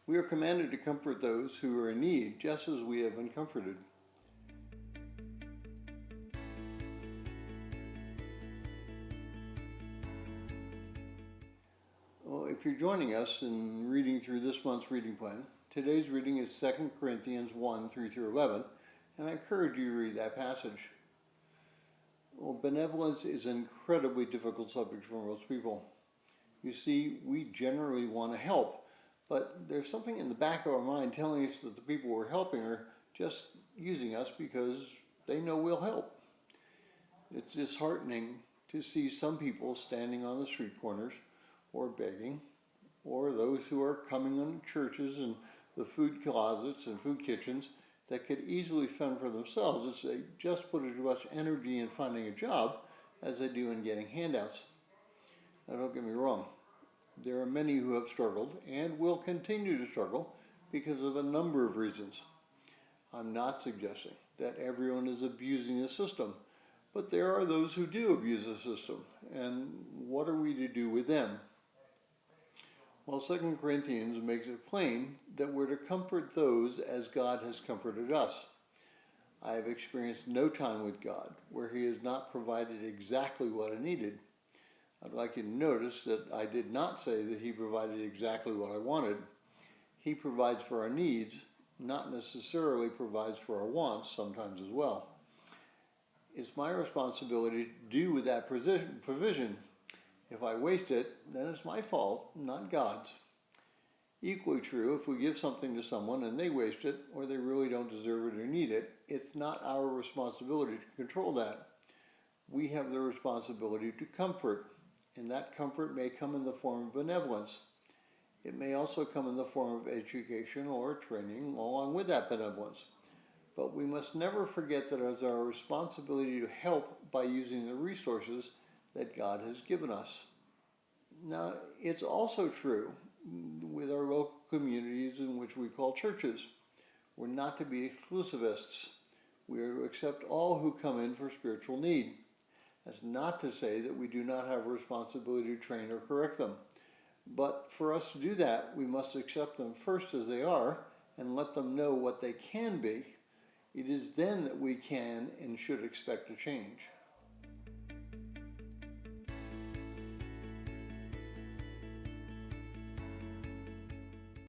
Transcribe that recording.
We are commanded to comfort those who are in need, just as we have been comforted. Well, if you're joining us in reading through this month's reading plan, today's reading is 2 Corinthians 1 through 11, and I encourage you to read that passage. Well, benevolence is an incredibly difficult subject for most people. You see, we generally want to help, but there's something in the back of our mind telling us that the people we're helping are just using us because they know we'll help. It's disheartening to see some people standing on the street corners or begging, or those who are coming into churches and the food closets and food kitchens that could easily fend for themselves if they just put as much energy in finding a job as they do in getting handouts. Now, don't get me wrong. There are many who have struggled and will continue to struggle because of a number of reasons. I'm not suggesting that everyone is abusing the system, but there are those who do abuse the system, and what are we to do with them? Well, 2 Corinthians makes it plain that we're to comfort those as God has comforted us. I have experienced no time with God where He has not provided exactly what I needed. I'd like you to notice that I did not say that He provided exactly what I wanted. He provides for our needs, not necessarily provides for our wants sometimes as well. It's my responsibility to do with that provision. If I waste it, then it's my fault, not God's. Equally true, if we give something to someone and they waste it, or they really don't deserve it or need it, it's not our responsibility to control that. We have the responsibility to comfort, and that comfort may come in the form of benevolence. It may also come in the form of education or training along with that benevolence. But we must never forget that it is our responsibility to help by using the resources that God has given us. Now, it's also true with our local communities in which we call churches. We're not to be exclusivists. We are to accept all who come in for spiritual need. That's not to say that we do not have a responsibility to train or correct them. But for us to do that, we must accept them first as they are and let them know what they can be. It is then that we can and should expect a change.